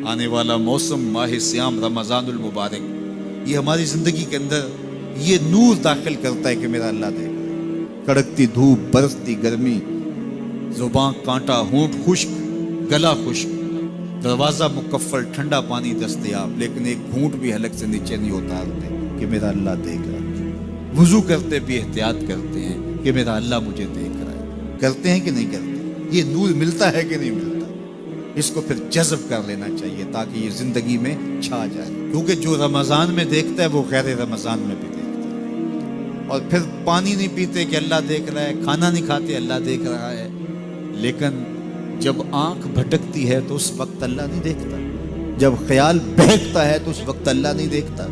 آنے والا موسم ماہ سیام رمضان المبارک، یہ ہماری زندگی کے اندر یہ نور داخل کرتا ہے کہ میرا اللہ دے گا۔ کڑکتی دھوپ، برستی گرمی، زباں کانٹا، ہونٹ خشک، گلا خشک، دروازہ مکفل، ٹھنڈا پانی دستیاب، لیکن ایک گھونٹ بھی حلق سے نیچے نہیں اتارتے کہ میرا اللہ دیکھ رہا ہے۔ وضو کرتے بھی احتیاط کرتے ہیں کہ میرا اللہ مجھے دیکھ رہا ہے۔ کرتے ہیں کہ نہیں کرتے؟ یہ نور ملتا ہے کہ نہیں ملتا؟ اس کو پھر جذب کر لینا چاہیے تاکہ یہ زندگی میں چھا جائے، کیونکہ جو رمضان میں دیکھتا ہے وہ غیر رمضان میں بھی دیکھتا ہے۔ اور پھر پانی نہیں پیتے کہ اللہ دیکھ رہا ہے، کھانا نہیں کھاتے اللہ دیکھ رہا ہے، لیکن جب آنکھ بھٹکتی ہے تو اس وقت اللہ نہیں دیکھتا، جب خیال بہکتا ہے تو اس وقت اللہ نہیں دیکھتا۔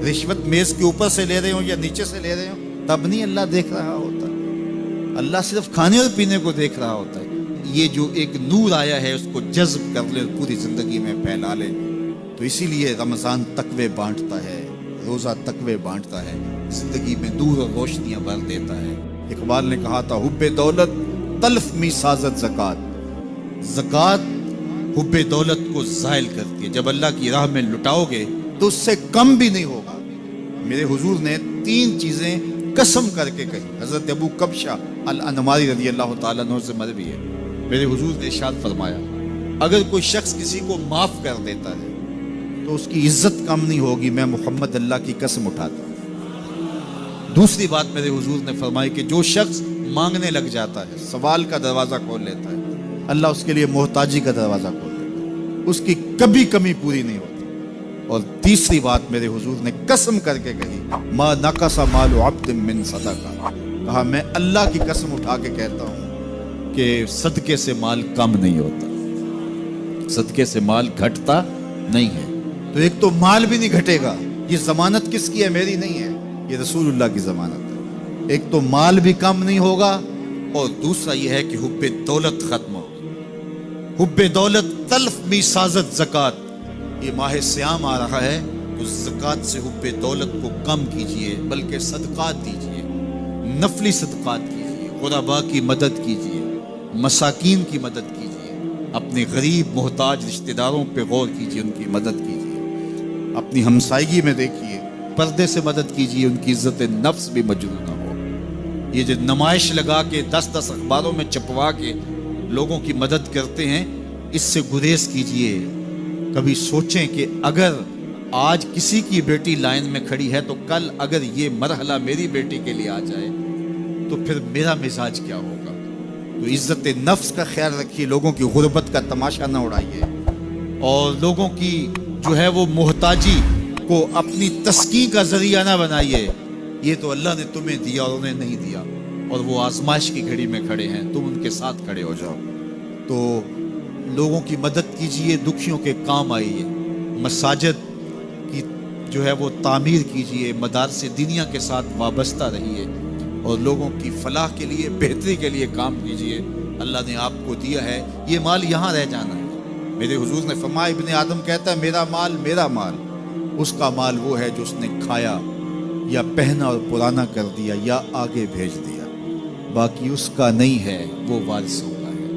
رشوت میز کے اوپر سے لے رہے ہوں یا نیچے سے لے رہے ہوں تب نہیں اللہ دیکھ رہا ہوتا، اللہ صرف کھانے اور پینے کو دیکھ رہا ہوتا ہے۔ یہ جو ایک نور آیا ہے اس کو جذب کر لے، پوری زندگی میں پھیلا لے۔ تو اسی لیے رمضان تقوی بانٹتا ہے، روزہ تقوی بانٹتا ہے، زندگی میں نور اور روشنیاں بھر دیتا ہے۔ اقبال نے کہا تھا حب دولت تلف می سازت زکات، زکات حب دولت کو زائل کرتی ہے۔ جب اللہ کی راہ میں لٹاؤ گے تو اس سے کم بھی نہیں ہوگا۔ میرے حضور نے 3 چیزیں قسم کر کے کہی۔ حضرت ابو کبشہ الانماری رضی اللہ تعالیٰ عنہ سے مروی ہے، میرے حضور نے ارشاد فرمایا اگر کوئی شخص کسی کو معاف کر دیتا ہے تو اس کی عزت کم نہیں ہوگی، میں محمد اللہ کی قسم اٹھاتا ہوں۔ دوسری بات میرے حضور نے فرمائی کہ جو شخص مانگنے لگ جاتا ہے، سوال کا دروازہ کھول لیتا ہے، اللہ اس کے لیے محتاجی کا دروازہ کھول دیتا ہے، اس کی کبھی کمی پوری نہیں ہوتی۔ اور تیسری بات میرے حضور نے قسم کر کے کہی ما نقص مال عبد من صدقہ، کہا میں اللہ کی قسم اٹھا کے کہتا ہوں کہ صدقے سے مال کم نہیں ہوتا، صدقے سے مال گھٹتا نہیں ہے۔ تو ایک تو مال بھی نہیں گھٹے گا، یہ ضمانت کس کی ہے؟ میری نہیں ہے، یہ رسول اللہ کی ضمانت ہے۔ ایک تو مال بھی کم نہیں ہوگا، اور دوسرا یہ ہے کہ حب دولت ختم ہوگی۔ حب دولت تلف می سازت زکات، یہ ماہ سیام آ رہا ہے تو زکات سے حب دولت کو کم کیجئے، بلکہ صدقات دیجئے، نفلی صدقات کیجئے، غرباء کی مدد کیجئے، مساکین کی مدد کیجئے، اپنے غریب محتاج رشتہ داروں پہ غور کیجئے، ان کی مدد کیجئے، اپنی ہمسائیگی میں دیکھیے، پردے سے مدد کیجئے، ان کی عزت نفس بھی مجروح نہ ہو۔ یہ جو نمائش لگا کے 10 اخباروں میں چھپوا کے لوگوں کی مدد کرتے ہیں، اس سے گریز کیجئے۔ کبھی سوچیں کہ اگر آج کسی کی بیٹی لائن میں کھڑی ہے تو کل اگر یہ مرحلہ میری بیٹی کے لیے آ جائے تو پھر میرا مزاج کیا ہوگا؟ تو عزت نفس کا خیال رکھیے، لوگوں کی غربت کا تماشا نہ اڑائیے، اور لوگوں کی جو ہے وہ محتاجی کو اپنی تسکین کا ذریعہ نہ بنائیے۔ یہ تو اللہ نے تمہیں دیا اور انہیں نہیں دیا، اور وہ آزمائش کی گھڑی میں کھڑے ہیں، تم ان کے ساتھ کھڑے ہو جاؤ۔ تو لوگوں کی مدد کیجئے، دکھیوں کے کام آئیے، مساجد کی جو ہے وہ تعمیر کیجئے، مدارس دینیا کے ساتھ وابستہ رہیے، اور لوگوں کی فلاح کے لیے، بہتری کے لیے کام کیجئے۔ اللہ نے آپ کو دیا ہے، یہ مال یہاں رہ جانا ہے۔ میرے حضور نے فرمایا ابن آدم کہتا ہے میرا مال میرا مال، اس کا مال وہ ہے جو اس نے کھایا یا پہنا اور پرانا کر دیا یا آگے بھیج دیا، باقی اس کا نہیں ہے، وہ وارثوں کا ہے۔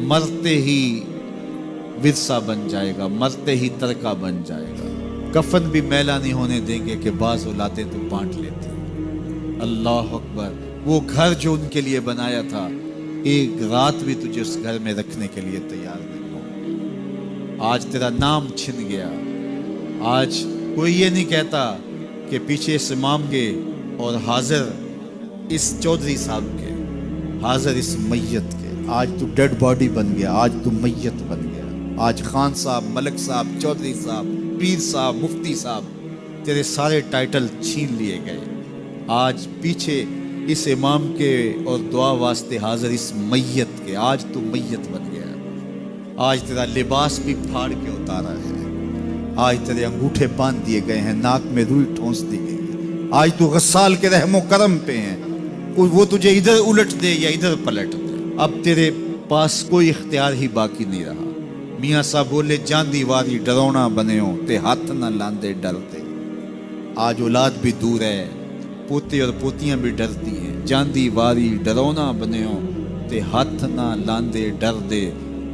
مرتے ہی ورثہ بن جائے گا، مرتے ہی ترکہ بن جائے گا۔ کفن بھی میلا نہیں ہونے دیں گے کہ بعض اولادیں تو بانٹ لیتے۔ اللہ اکبر، وہ گھر جو ان کے لیے بنایا تھا، ایک رات بھی تجھے اس گھر میں رکھنے کے لیے تیار نہیں ہو۔ آج تیرا نام چھن گیا، آج کوئی یہ نہیں کہتا کہ پیچھے اس امام کے اور حاضر اس چودھری صاحب کے، حاضر اس میت کے۔ آج تو ڈیڈ باڈی بن گیا، آج تو میت بن گیا۔ آج خان صاحب، ملک صاحب، چودھری صاحب، پیر صاحب، مفتی صاحب، تیرے سارے ٹائٹل چھین لیے گئے۔ آج پیچھے اس امام کے اور دعا واسطے حاضر اس میت کے، آج تو میت بن گیا۔ آج تیرا لباس بھی پھاڑ کے اتارا ہے، آج تیرے انگوٹھے باندھ دیے گئے ہیں، ناک میں روئی ٹھونس دی گئی ہے۔ آج تو غسال کے رحم و کرم پہ ہیں، وہ تجھے ادھر الٹ دے یا ادھر پلٹ دے، اب تیرے پاس کوئی اختیار ہی باقی نہیں رہا۔ میاں صاحب بولے جاندی واری ڈرونا بنےو تے ہاتھ نہ لاندے ڈرتے۔ آج اولاد بھی دور ہے، پوتے اور پوتیاں بھی ڈرتی ہیں۔ جاندی واری ڈرونا بنےو تے ہاتھ نہ لاندے ڈر دے،